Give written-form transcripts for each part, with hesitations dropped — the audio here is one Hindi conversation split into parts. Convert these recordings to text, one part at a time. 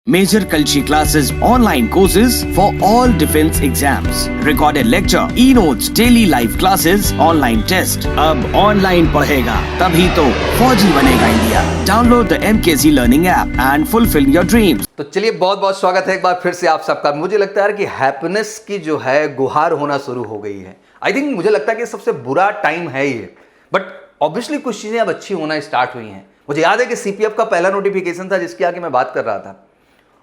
Major Kalshi classes, online courses for all defense exams, recorded lecture, e-notes, daily live classes, online test. अब online पढ़ेगा तभी तो फौजी बनेगा India. Download the MKZ Learning app and fulfill your dreams. तो चलिए बहुत बहुत स्वागत है एक बार फिर से आप सबका। मुझे लगता है कि हैप्पीनेस की जो है गुहार होना शुरू हो गई है। आई थिंक मुझे लगता है कि सबसे बुरा टाइम है ये, बट ऑब्वियसली कुछ चीजें अब अच्छी होना स्टार्ट हुई हैं। मुझे याद है कि सीपीएफ का पहला नोटिफिकेशन था जिसके आगे मैं बात कर रहा था,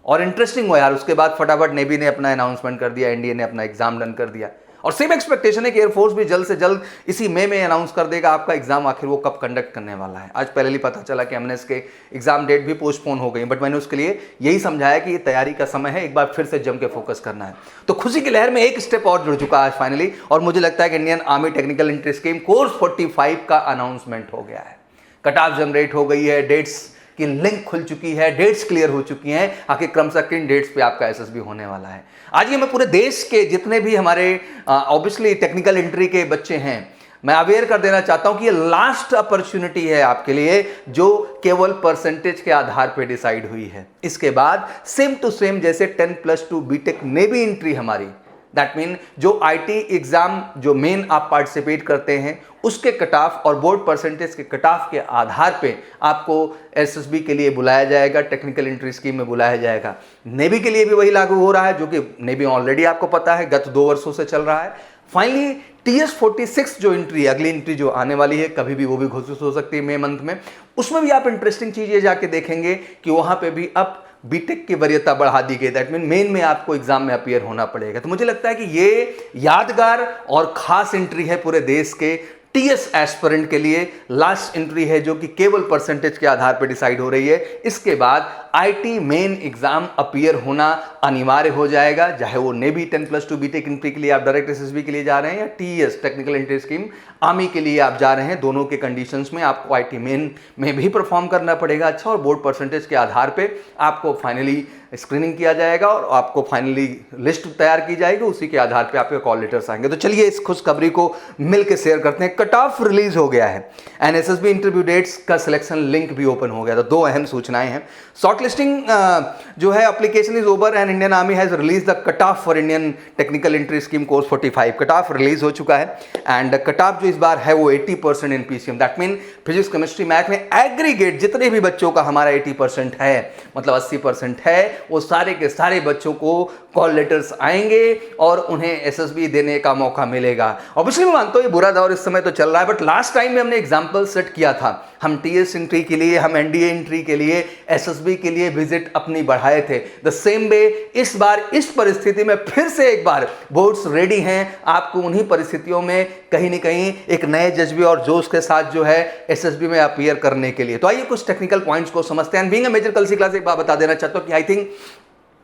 और इंटरेस्टिंग हुआ यार। उसके बाद फटाफट नेवी ने अपना अनाउंसमेंट कर दिया, एनडीए ने अपना एग्जाम डन कर दिया, और सेम एक्सपेक्टेशन है कि एयरफोर्स भी जल्द से जल्द इसी मई में अनाउंस कर देगा आपका एग्जाम आखिर वो कब कंडक्ट करने वाला है। आज पहले ही पता चला कि एमएनएस के एग्जाम डेट भी पोस्टपोन हो गई, बट मैंने उसके लिए यही समझाया कि ये तैयारी का समय है, एक बार फिर से जम के फोकस करना है। तो खुशी की लहर में एक स्टेप और जुड़ चुका है आज फाइनली, और मुझे लगता है कि Indian army technical entry scheme course 45 का अनाउंसमेंट हो गया है। कट ऑफ जनरेट हो गई है, डेट्स की लिंक खुल चुकी है, डेट्स क्लियर हो चुकी हैं, आखिर क्रमशः किन डेट्स पे आपका एसएसबी होने वाला है। आज ये मैं पूरे देश के जितने भी हमारे ऑब्वियसली टेक्निकल एंट्री के बच्चे हैं, मैं अवेयर कर देना चाहता हूं कि ये लास्ट अपॉर्चुनिटी है आपके लिए, जो केवल परसेंटेज के आधार पे डिसाइड हुई है। इसके बाद सेम टू सेम जैसे 10+2 बीटेक नेवी एंट्री हमारी, दैट मीन जो आईटी एग्जाम जो मेन आप पार्टिसिपेट करते हैं उसके कट ऑफ और बोर्ड परसेंटेज के कट ऑफ के आधार पे आपको एसएसबी के लिए बुलाया जाएगा, टेक्निकल एंट्री स्कीम में बुलाया जाएगा। नेवी के लिए भी वही लागू हो रहा है, जो कि नेवी ऑलरेडी आपको पता है गत 2 वर्षों से चल रहा है। फाइनली TS46 जो एंट्री, अगली एंट्री जो आने वाली है, कभी भी वो भी घोषित हो सकती है मई मंथ में, उसमें भी आप इंटरेस्टिंग चीज ये जाके देखेंगे कि वहां पे भी अब बीटेक की वरीयता बढ़ा दी गई। दैट मीन मेन में आपको एग्जाम में अपीयर होना पड़ेगा। तो मुझे लगता है कि ये यादगार और खास एंट्री है पूरे देश के टीएस एस्पिरेंट के लिए। लास्ट एंट्री है जो कि केवल परसेंटेज के आधार पर डिसाइड हो रही है। इसके बाद आईटी मेन एग्जाम अपीयर होना अनिवार्य हो जाएगा, चाहे वो नेवी 10+2 बीटेक एंट्री के लिए आप डायरेक्ट एसएसबी के लिए जा रहे हैं, या TS technical entry scheme army के लिए आप जा रहे हैं। दोनों के कंडीशंस में आपको आईटी मेन में भी परफॉर्म करना पड़ेगा अच्छा, और बोर्ड परसेंटेज के आधार पे आपको फाइनली स्क्रीनिंग किया जाएगा और आपको फाइनली लिस्ट तैयार की जाएगी, उसी के आधार पे आपके कॉल लेटर्स आएंगे। तो चलिए इस खुशखबरी को मिलकर शेयर करते हैं। कट ऑफ रिलीज हो गया है एंड एसएसबी इंटरव्यू डेट्स का सिलेक्शन लिंक भी ओपन हो गया। तो 2 अहम सूचनाएं हैं। शॉर्ट लिस्टिंग जो है application is over and Indian army has release the cut off for Indian technical entry scheme course 45। Cut off release हो चुका है एंड कट ऑफ जो इस बार है वो 80% in PCM. That mean physics chemistry math में एग्रीगेट जितने भी बच्चों का हमारा 80% है, मतलब 80% है, वो सारे के सारे बच्चों को कॉल लेटर्स आएंगे और उन्हें एसएसबी देने का मौका मिलेगा। ऑब्वियसली मैं मानता हूं ये बुरा दौर इस समय तो चल रहा है, बट लास्ट टाइम में हमने एग्जांपल सेट किया था। हम टीएस एंट्री के लिए, हम एनडीए एंट्री के लिए, एसएसबी के लिए विजिट अपनी बढ़ाए थे। द सेम वे इस बार इस परिस्थिति में फिर से एक बार बोर्ड्स रेडी हैं आपको उन्हीं परिस्थितियों में कहीं न कहीं एक नए जज्बे और जोश के साथ जो है एसएसबी में अपीयर करने के लिए। तो आइए कुछ टेक्निकल पॉइंट्स को समझते हैं। Being a major Kalsi class एक बात बता देना चाहता हूं कि आई थिंक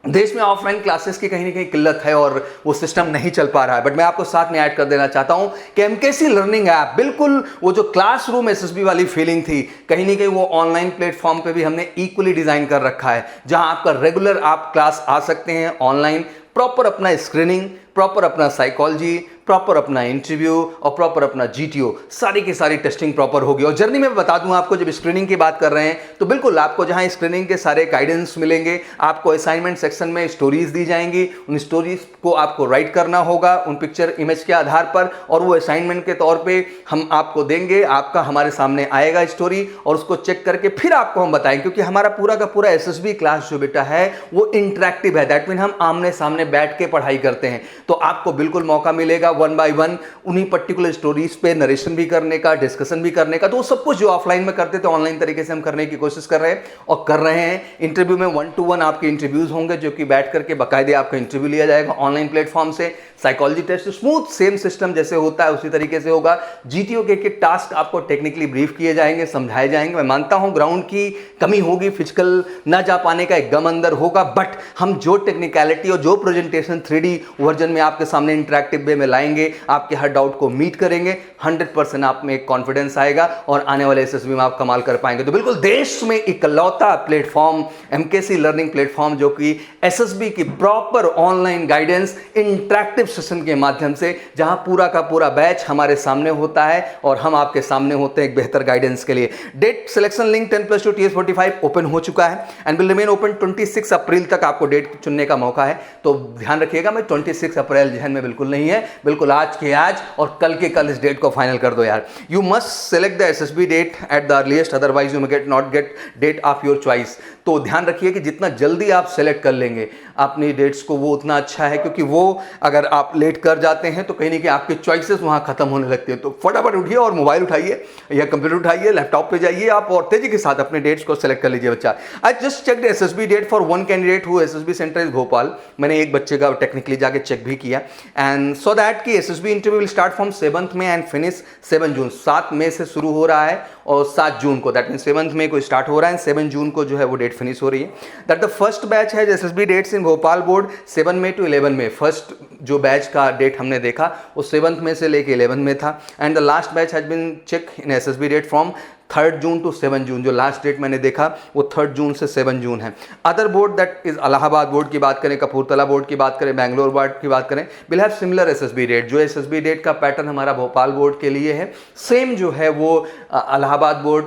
देश में ऑफलाइन क्लासेस की कहीं ना कहीं किल्लत है और वो सिस्टम नहीं चल पा रहा है, बट मैं आपको साथ में ऐड कर देना चाहता हूं कि एमकेसी लर्निंग ऐप बिल्कुल वो जो क्लासरूम एसएसबी वाली फीलिंग थी, कहीं ना कहीं वो ऑनलाइन प्लेटफॉर्म पे भी हमने इक्वली डिजाइन कर रखा है, जहां आपका रेगुलर आप क्लास आ सकते हैं ऑनलाइन, प्रॉपर अपना स्क्रीनिंग, प्रॉपर अपना साइकोलॉजी, प्रॉपर अपना इंटरव्यू और प्रॉपर अपना जीटीओ, सारी की सारी टेस्टिंग प्रॉपर होगी। और जर्नी में बता दूं आपको, जब स्क्रीनिंग की बात कर रहे हैं तो बिल्कुल आपको जहां स्क्रीनिंग के सारे गाइडेंस मिलेंगे, आपको असाइनमेंट सेक्शन में स्टोरीज दी जाएंगी, उन स्टोरीज को आपको राइट करना होगा उन पिक्चर इमेज के आधार पर, और वो असाइनमेंट के तौर पे हम आपको देंगे। आपका हमारे सामने आएगा स्टोरी और उसको चेक करके फिर आपको हम बताएंगे, क्योंकि हमारा पूरा का पूरा एसएसबी क्लास जो बेटा है वो इंटरेक्टिव है। दैट मीन हम आमने सामने बैठ के पढ़ाई करते हैं, तो आपको बिल्कुल मौका मिलेगा 1 by 1 उन्हीं पर्टिकुलर स्टोरीज पे नरेशन भी करने का, डिस्कशन भी करने का। तो वो सब कुछ जो ऑफलाइन में करते थे ऑनलाइन तरीके से हम करने की कोशिश कर रहे हैं और कर रहे हैं। इंटरव्यू में 1 to 1 आपके इंटरव्यूज होंगे, जो कि बैठ करके बाकायदे आपका इंटरव्यू लिया जाएगा ऑनलाइन प्लेटफॉर्म से। Psychology test smooth same system जैसे होता है उसी तरीके से होगा। जीटीओ के टास्क आपको टेक्निकली ब्रीफ किए जाएंगे, समझाए जाएंगे। मैं मानता हूं ग्राउंड की कमी होगी, फिजिकल ना जा पाने का एक गम अंदर होगा, बट हम जो टेक्निकलिटी और जो प्रेजेंटेशन 3D वर्जन में आपके सामने इंटरेक्टिव वे में लाएंगे, आपके हर डाउट को मीट करेंगे, 100% आप में एक कॉन्फिडेंस आएगा और आने वाले एसएसबी में आप कमाल कर पाएंगे। तो बिल्कुल देश में इकलौता प्लेटफॉर्म एमकेसी लर्निंग प्लेटफॉर्म जो कि एसएसबी की proper online guidance interactive session के माध्यम से, जहां पूरा का पूरा बैच हमारे सामने होता है और हम आपके सामने होते हैं एक बेहतर गाइडेंस के लिए। Date selection link 10+2 TS45 open हो चुका है एंड विल रिमेन ओपन 26 अप्रैल तक आपको डेट चुनने का मौका है। तो ध्यान रखिएगा, मैं 26 अप्रैल जहन में बिल्कुल नहीं है, बिल्कुल आज के आज और कल के कल इस डेट को फाइनल कर दो यार। You must select the SSB date at the earliest, otherwise you may not get date of your choice. तो ध्यान रखिए कि जितना जल्दी आप सेलेक्ट कर लेंगे अपनी डेट्स को वो उतना अच्छा है, क्योंकि वो अगर आप लेट कर जाते हैं तो कहीं ना कहीं आपके चॉइसेस वहां खत्म होने लगते हैं। तो फटाफट उठिए और मोबाइल उठाइए या कंप्यूटर उठाइए, लैपटॉप पे जाइए आप और तेजी के साथ अपने डेट्स को सेलेक्ट कर लीजिए बच्चा। I just check the SSB date for one candidate who SSB centre is Bhopal. मैंने एक बच्चे का टेक्निकली जाके चेक भी किया एंड सो दैट कि SSB interview will start from 7th में एंड फिनिश 7 जून। 7 मई से शुरू हो रहा है और 7 जून को, दैट मीन 7th मई को स्टार्ट हो रहा है, 7 जून को जो है वो डेट फिनिश हो रही है। दैट द फर्स्ट बैच है SSB dates in Bhopal board 7 May to 11 May. First जो बैच का डेट हमने देखा वो 7th मई से लेके 11 में था and the last batch has been check in SSB date from 3rd June to 7 June. जो लास्ट डेट मैंने देखा वो 3rd जून से 7 जून है। Other board that is Allahabad board की बात करें, कपूरथला बोर्ड की बात करें, बैंगलोर बोर्ड की बात करें, will have similar SSB date. जो एसएसबी डेट का पैटर्न हमारा भोपाल बोर्ड के लिए है, सेम जो है वो Allahabad board,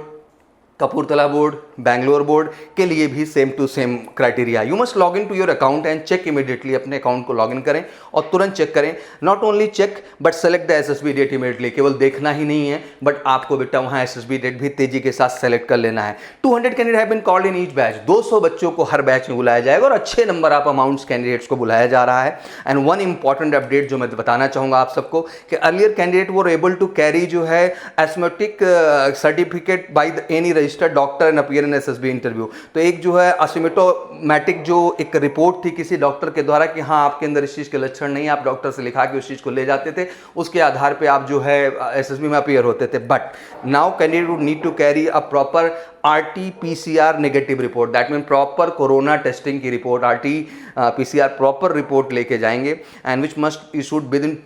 Kapurthala board, Bangalore board के लिए भी same to same criteria. You must log in to your account and check immediately. अपने अकाउंट को लॉग इन करें और तुरंत चेक करें। Not only check but select the SSB date immediately. केवल देखना ही नहीं है बट आपको बेटा वहां एसएसबी डेट भी तेजी के साथ सेलेक्ट कर लेना है। 200 candidate have been called in each batch. 200 बच्चों को हर बैच में बुलाया जाएगा और अच्छे नंबर ऑफ अमाउंट्स कैंडिडेट्स को बुलाया जा रहा है। एंड वन इंपॉर्टेंट अपडेट जो मैं बताना चाहूंगा आप सबको कि अर्लियर कैंडिडेट वो एबल टू कैरी जो है asthmatic certificate by any registered doctor and appear in SSB interview. तो एक जो है असिम्प्टोमेटिक जो एक रिपोर्ट थी किसी डॉक्टर के द्वारा कि हाँ आपके अंदर इस चीज़ के लक्षण नहीं, आप डॉक्टर से लिखा के उस चीज़ को ले जाते थे, उसके आधार पे आप जो है एसएसबी में अपीयर होते थे। But now candidate would need to carry a proper RT-PCR negative report, that mean proper corona testing की रिपोर्ट, RT-PCR प्रॉपर रिपोर्ट लेके जाएंगे and which must issued within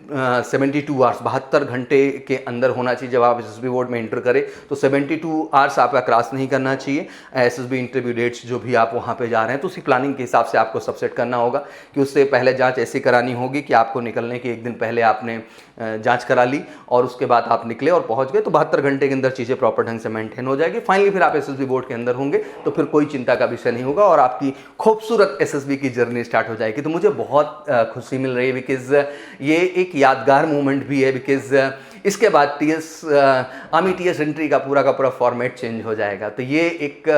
72 hours, 72 घंटे के अंदर होना चाहिए। जब आप एसएसबी बोर्ड में एंटर करें तो 72 आवर्स आपका क्रॉस नहीं करना चाहिए। एसएसबी इंटरव्यू डेट्स जो भी आप वहाँ पे जा रहे हैं तो उसी प्लानिंग के हिसाब से आपको सब सेट करना होगा कि उससे पहले जांच ऐसी करानी होगी कि आपको निकलने के एक दिन पहले आपने जांच करा ली और उसके बाद आप निकले और पहुंच गए तो 72 घंटे के अंदर चीज़ें प्रॉपर ढंग से मेंटेन हो जाएगी। फाइनली फिर आप एसएसबी बोर्ड के अंदर होंगे तो फिर कोई चिंता का विषय नहीं होगा और आपकी खूबसूरत एसएसबी की जर्नी स्टार्ट हो जाएगी। तो मुझे बहुत खुशी मिल रही है बिकॉज ये एक यादगार मोमेंट भी है बिकॉज इसके बाद आर्मी टीएस एंट्री का पूरा फॉर्मेट चेंज हो जाएगा। तो ये एक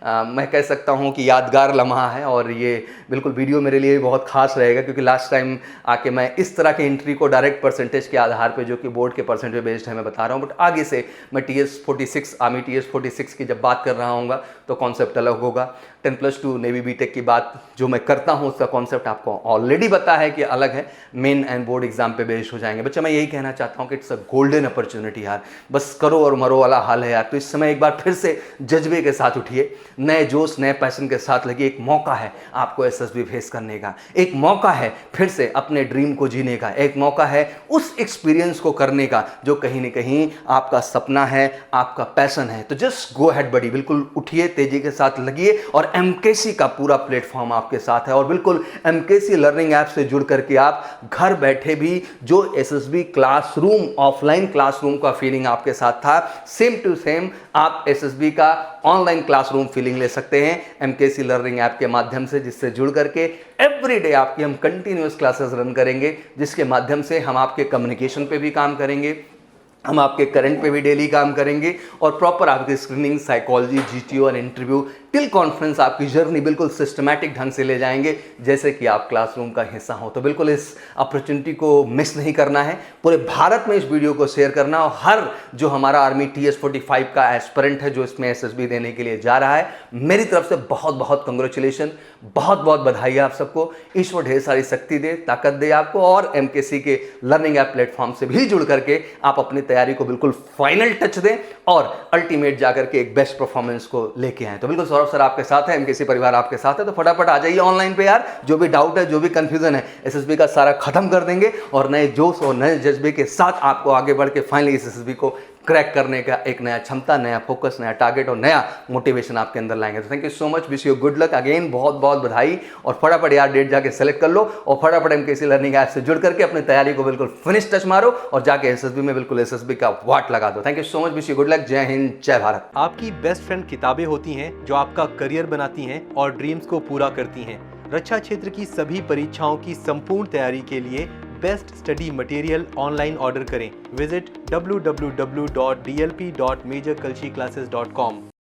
मैं कह सकता हूँ कि यादगार लम्हा है और ये बिल्कुल वीडियो मेरे लिए बहुत खास रहेगा क्योंकि लास्ट टाइम आके मैं इस तरह के एंट्री को डायरेक्ट परसेंटेज के आधार पे जो कि बोर्ड के परसेंटेज बेस्ड है मैं बता रहा हूँ, बट आगे से मैं TS46 आर्मी TS46 की जब बात कर रहा हूँ तो कॉन्सेप्ट अलग होगा। 10+2 नेवी बीटेक की बात जो मैं करता हूँ उसका कॉन्सेप्ट आपको ऑलरेडी पता है कि अलग है, मेन एंड बोर्ड एग्जाम पे बेस्ड हो जाएंगे। बच्चा मैं यही कहना चाहता हूँ कि इट्स अ गोल्डन अपॉर्चुनिटी यार, बस करो और मरो वाला हाल है यार। तो इस समय एक बार फिर से जज्बे के साथ उठिए, नए जोश नए पैशन के साथ लगिए। एक मौका है आपको एसएसबी फेस करने का, एक मौका है फिर से अपने ड्रीम को जीने का, एक मौका है उस एक्सपीरियंस को करने का जो कहीं ना कहीं आपका सपना है, आपका पैशन है। तो जस्ट गो अहेड बडी, बिल्कुल उठिए, तेजी के साथ लगिए और एमकेसी का पूरा प्लेटफॉर्म आपके साथ है और बिल्कुल एमकेसी लर्निंग ऐप से जुड़ करके आप घर बैठे भी जो एसएसबी क्लासरूम ऑफलाइन क्लासरूम का फीलिंग आपके साथ था सेम टू सेम आप एसएसबी का ऑनलाइन क्लासरूम फीलिंग ले सकते हैं एमकेसी लर्निंग ऐप के माध्यम से, जिससे जुड़ करके एवरीडे आपकी हम कंटिन्यूअस क्लासेस रन करेंगे, जिसके माध्यम से हम आपके कम्युनिकेशन पे भी काम करेंगे, हम आपके करंट पे भी डेली काम करेंगे और प्रॉपर आपकी स्क्रीनिंग, साइकोलॉजी, जीटीओ और इंटरव्यू टिल कॉन्फ्रेंस आपकी जर्नी बिल्कुल सिस्टमैटिक ढंग से ले जाएंगे जैसे कि आप क्लासरूम का हिस्सा हो। तो बिल्कुल इस अपॉर्चुनिटी को मिस नहीं करना है, पूरे भारत में इस वीडियो को शेयर करना और हर जो हमारा आर्मी TS45 का एस्पिरेंट है जो इसमें एसएसबी देने के लिए जा रहा है, मेरी तरफ से बहुत बहुत कंग्रेचुलेशन, बहुत बहुत बधाई आप सबको। ईश्वर ढेर सारी शक्ति दे, ताकत दे आपको और एमकेसी के लर्निंग ऐप प्लेटफॉर्म से भी जुड़ करके आप अपनी तैयारी को बिल्कुल फाइनल टच दें और अल्टीमेट जाकर के एक बेस्ट परफॉर्मेंस को लेके आए। तो बिल्कुल सौरभ सर आपके साथ है, एमकेसी परिवार आपके साथ है, तो फटाफट आ जाइए ऑनलाइन पे यार। जो भी डाउट है, जो भी कंफ्यूजन है, एसएसबी का सारा खत्म कर देंगे और नए जोश और नए जज्बे के साथ आपको आगे बढ़ के फाइनली इस एसएसबी को क्रैक करने का एक नया क्षमता, नया फोकस, नया टारगेट और नया मोटिवेशन आपके अंदर लाएंगे। तो thank you so much, wish you good luck again, बहुत बहुत बधाई। और फटाफट यार डेट जाके सेलेक्ट कर लो और फटाफट एमकेसी लर्निंग ऐप से जुड़ करके अपनी तैयारी को बिल्कुल फिनिश टच मारो और जाके एसएसबी में बिल्कुल एसएसबी का वाट लगा दो। Thank you so much, wish you good luck. जय हिंद, जय भारत। आपकी बेस्ट फ्रेंड किताबें होती हैं जो आपका करियर बनाती हैं और ड्रीम्स को पूरा करती हैं। रक्षा क्षेत्र की सभी परीक्षाओं की संपूर्ण तैयारी के लिए best study material online order करें। Visit www.dlp.majorkulshiclasses.com।